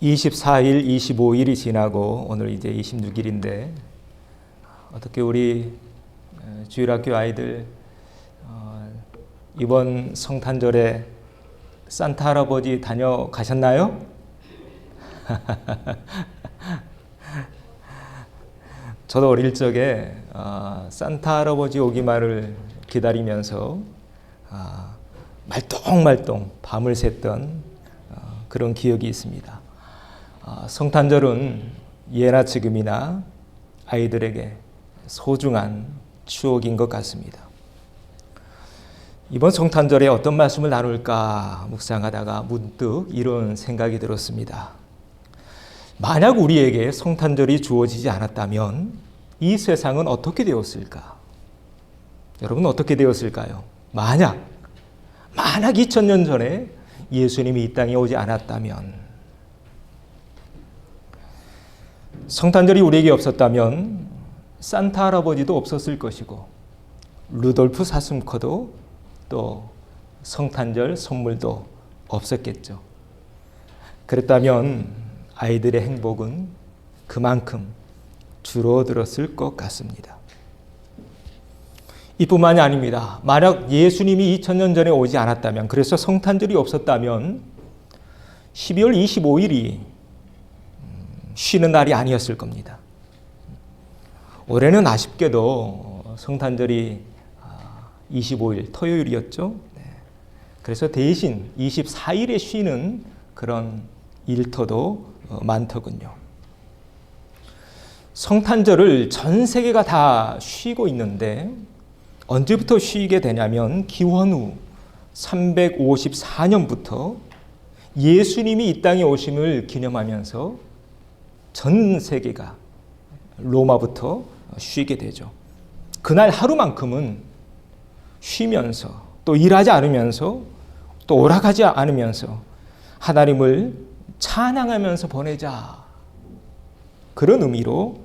24일, 25일이 지나고 오늘 이제 26일인데 어떻게 우리 주일학교 아이들 이번 성탄절에 산타 할아버지 다녀가셨나요? 저도 어릴 적에 산타 할아버지 오기만을 기다리면서 말똥말똥 밤을 샜던 그런 기억이 있습니다. 성탄절은 예나 지금이나 아이들에게 소중한 추억인 것 같습니다. 이번 성탄절에 어떤 말씀을 나눌까 묵상하다가 문득 이런 생각이 들었습니다. 만약 우리에게 성탄절이 주어지지 않았다면 이 세상은 어떻게 되었을까? 여러분 어떻게 되었을까요? 만약 2000년 전에 예수님이 이 땅에 오지 않았다면, 성탄절이 우리에게 없었다면 산타 할아버지도 없었을 것이고 루돌프 사슴코도 또 성탄절 선물도 없었겠죠. 그랬다면 아이들의 행복은 그만큼 줄어들었을 것 같습니다. 이뿐만이 아닙니다. 만약 예수님이 2000년 전에 오지 않았다면, 그래서 성탄절이 없었다면 12월 25일이 쉬는 날이 아니었을 겁니다. 올해는 아쉽게도 성탄절이 25일 토요일이었죠. 그래서 대신 24일에 쉬는 그런 일터도 많더군요. 성탄절을 전 세계가 다 쉬고 있는데 언제부터 쉬게 되냐면 기원 후 354년부터 예수님이 이 땅에 오심을 기념하면서 전 세계가 로마부터 쉬게 되죠. 그날 하루만큼은 쉬면서 또 일하지 않으면서 또 오락하지 않으면서 하나님을 찬양하면서 보내자, 그런 의미로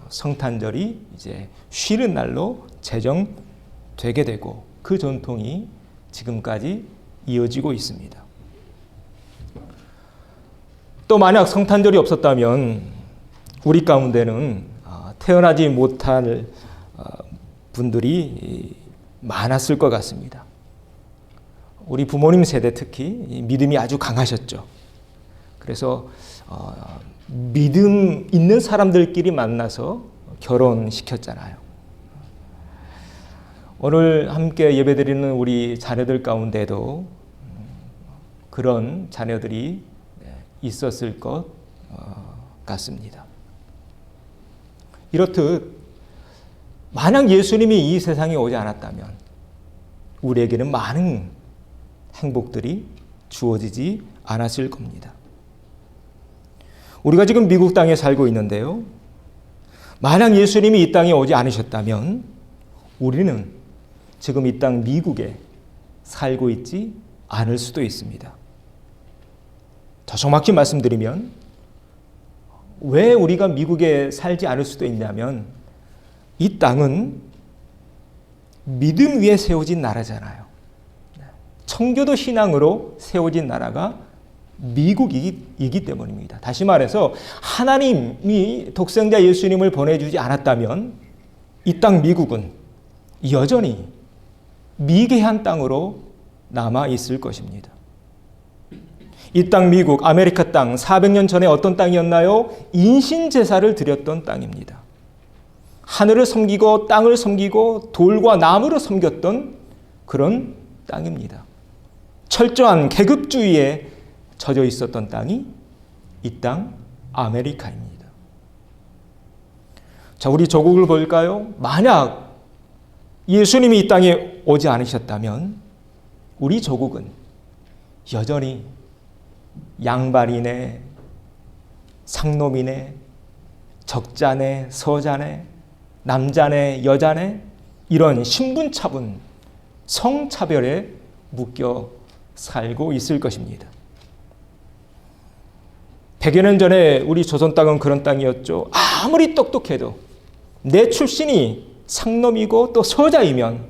성탄절이 이제 쉬는 날로 제정되게 되고 그 전통이 지금까지 이어지고 있습니다. 또 만약 성탄절이 없었다면 우리 가운데는 태어나지 못할 분들이 많았을 것 같습니다. 우리 부모님 세대 특히 믿음이 아주 강하셨죠. 그래서 믿음 있는 사람들끼리 만나서 결혼시켰잖아요. 오늘 함께 예배드리는 우리 자녀들 가운데도 그런 자녀들이 있었을 것 같습니다. 이렇듯 만약 예수님이 이 세상에 오지 않았다면 우리에게는 많은 행복들이 주어지지 않았을 겁니다. 우리가 지금 미국 땅에 살고 있는데요. 만약 예수님이 이 땅에 오지 않으셨다면 우리는 지금 이 땅 미국에 살고 있지 않을 수도 있습니다. 더 정확히 말씀드리면 왜 우리가 미국에 살지 않을 수도 있냐면 이 땅은 믿음 위에 세워진 나라잖아요. 청교도 신앙으로 세워진 나라가 미국이기 때문입니다. 다시 말해서 하나님이 독생자 예수님을 보내주지 않았다면 이 땅 미국은 여전히 미개한 땅으로 남아 있을 것입니다. 이 땅 미국, 아메리카 땅 400년 전에 어떤 땅이었나요? 인신제사를 드렸던 땅입니다. 하늘을 섬기고 땅을 섬기고 돌과 나무를 섬겼던 그런 땅입니다. 철저한 계급주의에 젖어 있었던 땅이 이 땅 아메리카입니다. 자, 우리 조국을 볼까요? 만약 예수님이 이 땅에 오지 않으셨다면 우리 조국은 여전히 양반이네, 상놈이네, 적자네, 서자네, 남자네, 여자네, 이런 신분차분, 성차별에 묶여 살고 있을 것입니다. 100여 년 전에 우리 조선 땅은 그런 땅이었죠. 아무리 똑똑해도 내 출신이 상놈이고 또 서자이면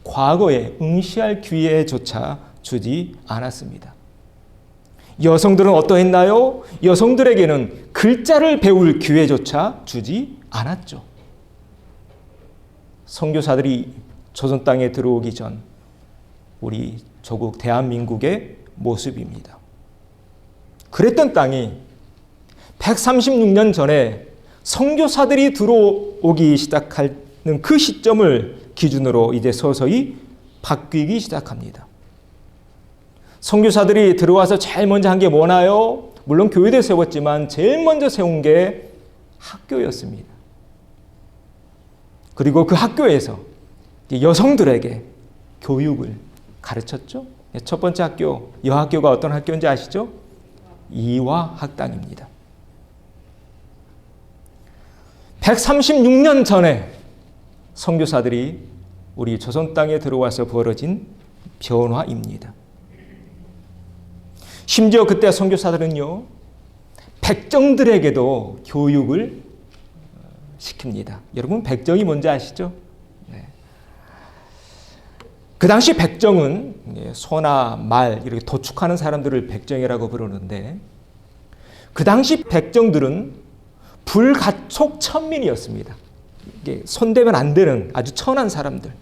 과거에 응시할 기회조차 주지 않았습니다. 여성들은 어떠했나요? 여성들에게는 글자를 배울 기회조차 주지 않았죠. 선교사들이 조선 땅에 들어오기 전 우리 조국 대한민국의 모습입니다. 그랬던 땅이 136년 전에 선교사들이 들어오기 시작하는 그 시점을 기준으로 이제 서서히 바뀌기 시작합니다. 선교사들이 들어와서 제일 먼저 한 게 뭐나요? 물론 교회도 세웠지만 제일 먼저 세운 게 학교였습니다. 그리고 그 학교에서 여성들에게 교육을 가르쳤죠. 첫 번째 학교, 여학교가 어떤 학교인지 아시죠? 이화학당입니다. 136년 전에 선교사들이 우리 조선 땅에 들어와서 벌어진 변화입니다. 심지어 그때 선교사들은요, 백정들에게도 교육을 시킵니다. 여러분, 백정이 뭔지 아시죠? 네. 그 당시 백정은 소나 말 이렇게 도축하는 사람들을 백정이라고 부르는데, 그 당시 백정들은 불가촉 천민이었습니다. 이게 손대면 안 되는 아주 천한 사람들.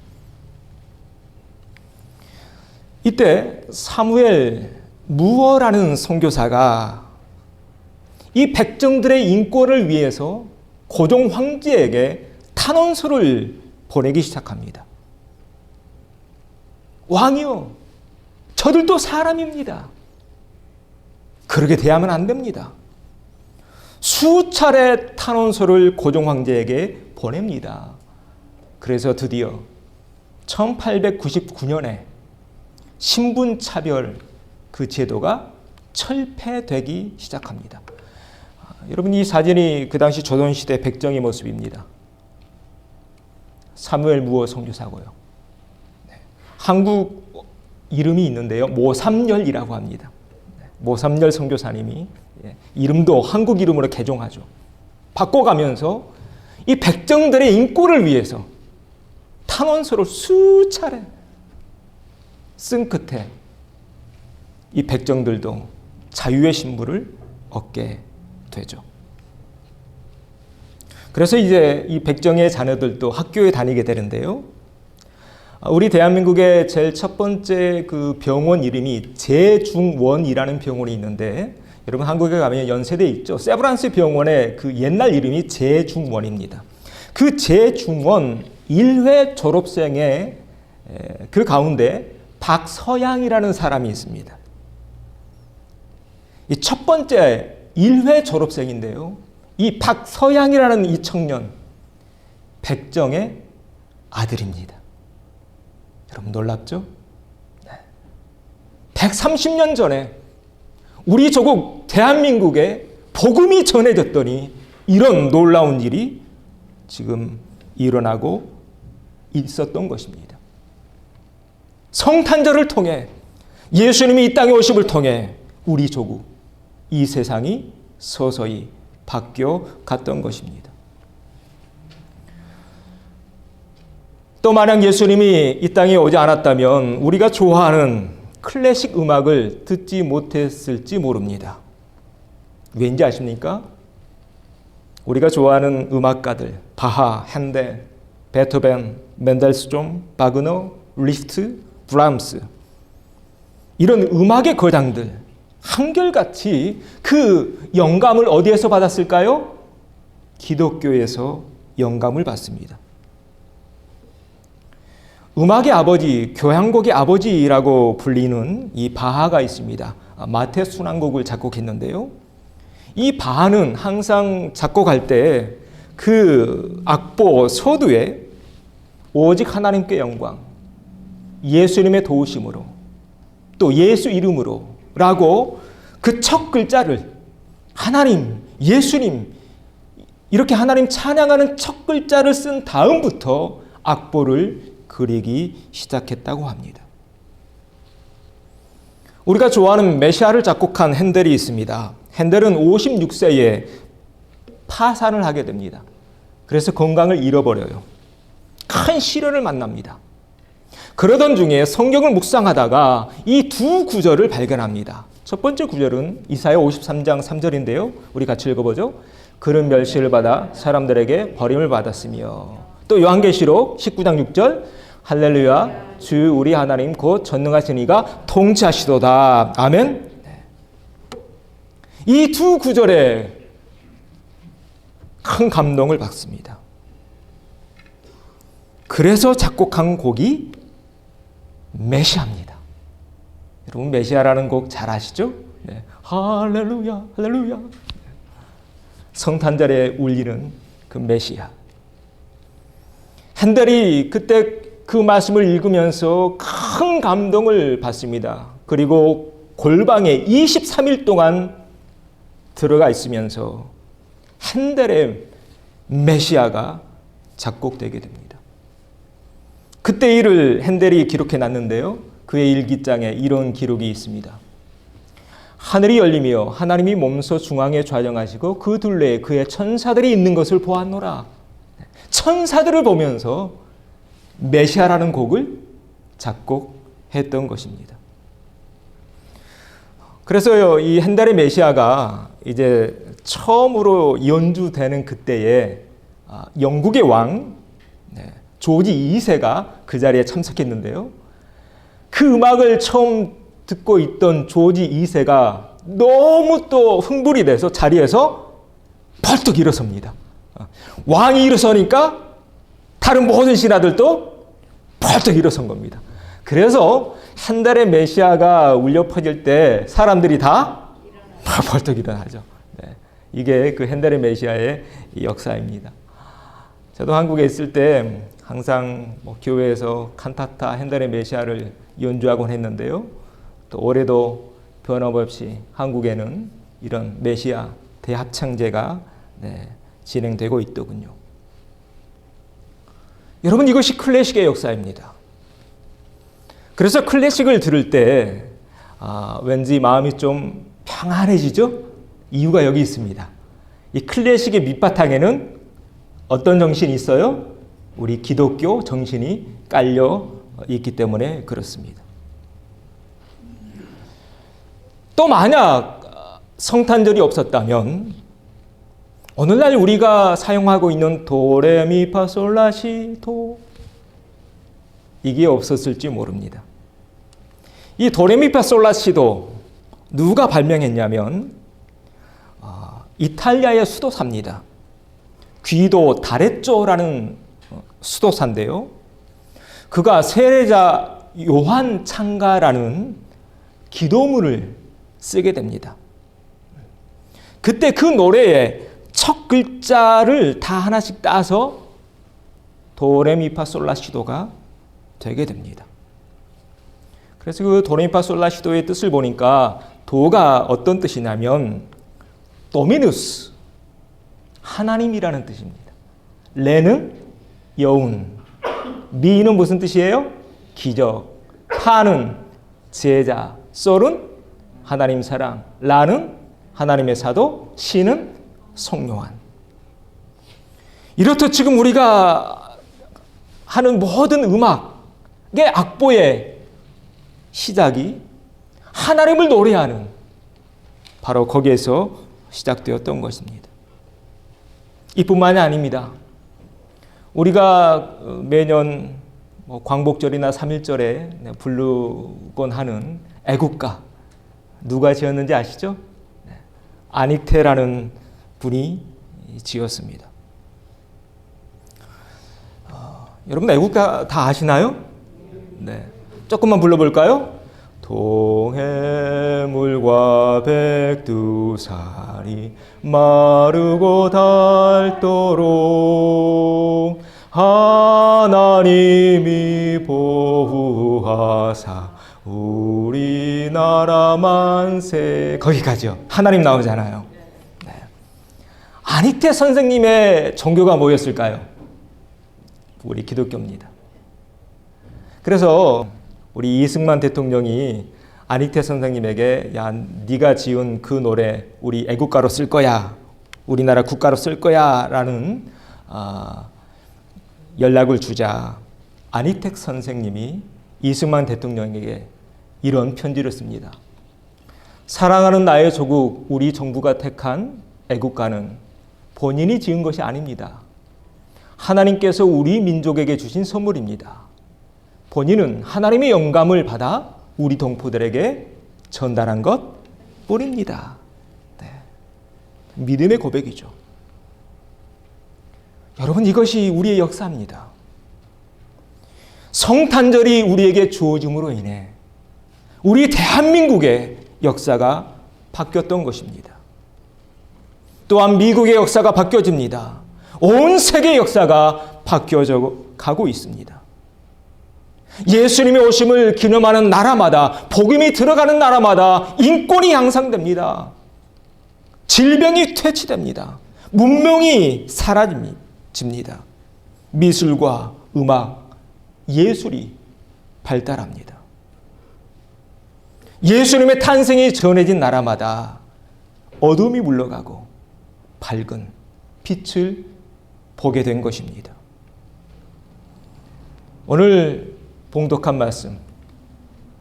이때 사무엘 무어라는 선교사가 이 백정들의 인권을 위해서 고종 황제에게 탄원서를 보내기 시작합니다. 왕이요, 저들도 사람입니다. 그렇게 대하면 안 됩니다. 수차례 탄원서를 고종 황제에게 보냅니다. 그래서 드디어 1899년에 신분차별 그 제도가 철폐되기 시작합니다. 여러분, 이 사진이 그 당시 조선시대 백정의 모습입니다. 사무엘 무어 선교사고요. 네. 한국 이름이 있는데요, 모삼열이라고 합니다. 모삼열 선교사님이 이름도 한국 이름으로 개종하죠. 바꿔가면서 이 백정들의 인권을 위해서 탄원서를 수차례 쓴 끝에 이 백정들도 자유의 신분을 얻게 되죠. 그래서 이제 이 백정의 자녀들도 학교에 다니게 되는데요. 우리 대한민국의 제일 첫 번째 그 병원 이름이 제중원이라는 병원이 있는데, 여러분 한국에 가면 연세대에 있죠. 세브란스 병원의 그 옛날 이름이 제중원입니다. 그 제중원 1회 졸업생의 그 가운데 박서양이라는 사람이 있습니다. 이 첫 번째 1회 졸업생인데요. 이 박서양이라는 이 청년, 백정의 아들입니다. 여러분 놀랍죠? 130년 전에 우리 조국 대한민국에 복음이 전해졌더니 이런 놀라운 일이 지금 일어나고 있었던 것입니다. 성탄절을 통해 예수님이 이 땅에 오심을 통해 우리 조국, 이 세상이 서서히 바뀌어 갔던 것입니다. 또 만약 예수님이 이 땅에 오지 않았다면 우리가 좋아하는 클래식 음악을 듣지 못했을지 모릅니다. 왠지 아십니까? 우리가 좋아하는 음악가들, 바하, 핸델, 베토벤, 멘델스존, 바그너, 리스트, 브람스, 이런 음악의 거장들 한결같이 그 영감을 어디에서 받았을까요? 기독교에서 영감을 받습니다. 음악의 아버지, 교향곡의 아버지라고 불리는 이 바하가 있습니다. 마태 순환곡을 작곡했는데요. 이 바하는 항상 작곡할 때 그 악보 서두에 오직 하나님께 영광, 예수님의 도우심으로, 또 예수 이름으로 라고 그 첫 글자를 하나님, 예수님 이렇게 하나님 찬양하는 첫 글자를 쓴 다음부터 악보를 그리기 시작했다고 합니다. 우리가 좋아하는 메시아를 작곡한 핸델이 있습니다. 핸델은 56세에 파산을 하게 됩니다. 그래서 건강을 잃어버려요. 큰 시련을 만납니다. 그러던 중에 성경을 묵상하다가 이 두 구절을 발견합니다. 첫 번째 구절은 이사야 53장 3절인데요. 우리 같이 읽어보죠. 그는 멸시를 받아 사람들에게 버림을 받았으며, 또 요한계시록 19장 6절 할렐루야 주 우리 하나님 곧 전능하신 이가 통치하시도다. 아멘. 이 두 구절에 큰 감동을 받습니다. 그래서 작곡한 곡이 메시아입니다. 여러분 메시아라는 곡 잘 아시죠? 네. 할렐루야 할렐루야. 성탄절에 울리는 그 메시아. 핸델이 그때 그 말씀을 읽으면서 큰 감동을 받습니다. 그리고 골방에 23일 동안 들어가 있으면서 핸델의 메시아가 작곡되게 됩니다. 그때 일을 핸델이 기록해 놨는데요. 그의 일기장에 이런 기록이 있습니다. 하늘이 열리며 하나님이 몸소 중앙에 좌정하시고 그 둘레에 그의 천사들이 있는 것을 보았노라. 천사들을 보면서 메시아라는 곡을 작곡했던 것입니다. 그래서요, 이 핸델의 메시아가 이제 처음으로 연주되는 그때에 영국의 왕 조지 2세가 그 자리에 참석했는데요. 그 음악을 처음 듣고 있던 조지 2세가 너무 또 흥분이 돼서 자리에서 벌떡 일어섭니다. 왕이 일어서니까 다른 모든 신하들도 벌떡 일어선 겁니다. 그래서 핸델의 메시아가 울려 퍼질 때 사람들이 다 벌떡 일어나죠. 네. 이게 그 핸델의 메시아의 역사입니다. 저도 한국에 있을 때 항상 교회에서 칸타타 핸델의 메시아를 연주하곤 했는데요. 또 올해도 변함없이 한국에는 이런 메시아 대합창제가 진행되고 있더군요. 여러분 이것이 클래식의 역사입니다. 그래서 클래식을 들을 때 왠지 마음이 좀 평안해지죠? 이유가 여기 있습니다. 이 클래식의 밑바탕에는 어떤 정신이 있어요? 우리 기독교 정신이 깔려 있기 때문에 그렇습니다. 또 만약 성탄절이 없었다면 오늘날 우리가 사용하고 있는 도레미파솔라시도 이게 없었을지 모릅니다. 이 도레미파솔라시도 누가 발명했냐면 이탈리아의 수도사입니다. 귀도 다레쪼라는 수도사인데요. 그가 세례자 요한 창가라는 기도문을 쓰게 됩니다. 그때 그 노래에 첫 글자를 다 하나씩 따서 도레미파솔라시도가 되게 됩니다. 그래서 그 도레미파솔라시도의 뜻을 보니까 도가 어떤 뜻이냐면 도미누스, 하나님이라는 뜻입니다. 레는 여운, 미는 무슨 뜻이에요? 기적, 파는 제자, 솔은 하나님 사랑, 라는 하나님의 사도, 시는 성령한. 이렇듯 지금 우리가 하는 모든 음악의 악보의 시작이 하나님을 노래하는 바로 거기에서 시작되었던 것입니다. 이뿐만이 아닙니다. 우리가 매년 광복절이나 3.1절에 부르곤 하는 애국가 누가 지었는지 아시죠? 아닉테라는 분이 지었습니다. 여러분 애국가 다 아시나요? 네. 조금만 불러볼까요? 동해물과 백두산이 마르고 닳도록 하나님이 보호하사 우리나라 만세. 거기까지요. 하나님 나오잖아요. 네. 아닉테 선생님의 종교가 뭐였을까요? 우리 기독교입니다. 그래서 우리 이승만 대통령이 아닉테 선생님에게 야, 네가 지은 그 노래 우리 애국가로 쓸 거야. 우리나라 국가로 쓸 거야. 라는 연락을 주자 아닉테 선생님이 이승만 대통령에게 이런 편지를 씁니다. 사랑하는 나의 조국, 우리 정부가 택한 애국가는 본인이 지은 것이 아닙니다. 하나님께서 우리 민족에게 주신 선물입니다. 본인은 하나님의 영감을 받아 우리 동포들에게 전달한 것 뿐입니다. 네. 믿음의 고백이죠. 여러분, 이것이 우리의 역사입니다. 성탄절이 우리에게 주어짐으로 인해 우리 대한민국의 역사가 바뀌었던 것입니다. 또한 미국의 역사가 바뀌어집니다. 온 세계의 역사가 바뀌어져 가고 있습니다. 예수님의 오심을 기념하는 나라마다, 복음이 들어가는 나라마다 인권이 향상됩니다. 질병이 퇴치됩니다. 문명이 사라집니다. 미술과 음악, 예술이 발달합니다. 예수님의 탄생이 전해진 나라마다 어둠이 물러가고 밝은 빛을 보게 된 것입니다. 오늘 봉독한 말씀,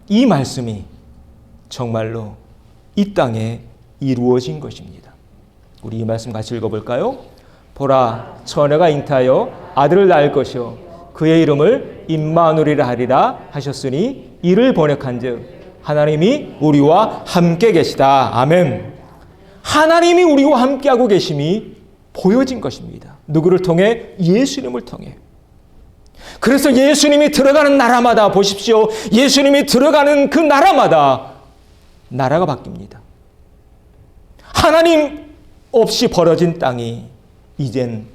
이 말씀이 정말로 이 땅에 이루어진 것입니다. 우리 이 말씀 같이 읽어볼까요? 보라, 처녀가 잉태하여 아들을 낳을 것이요 그의 이름을 임마누엘이라 하리라 하셨으니 이를 번역한즉 하나님이 우리와 함께 계시다. 아멘. 하나님이 우리와 함께하고 계심이 보여진 것입니다. 누구를 통해? 예수님을 통해. 그래서 예수님이 들어가는 나라마다 보십시오. 예수님이 들어가는 그 나라마다 나라가 바뀝니다. 하나님 없이 벌어진 땅이 이젠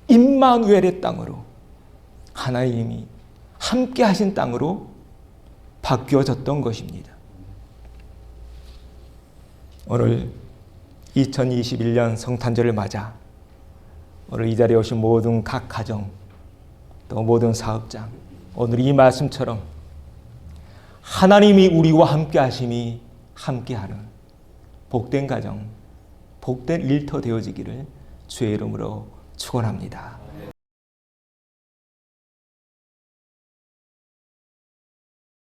임마누엘의 땅으로, 하나님이 함께 하신 땅으로 바뀌어졌던 것입니다. 오늘 2021년 성탄절을 맞아 오늘 이 자리에 오신 모든 각 가정, 또 모든 사업장, 오늘 이 말씀처럼 하나님이 우리와 함께 하심이 함께하는 복된 가정, 복된 일터 되어지기를 주의 이름으로 축원합니다.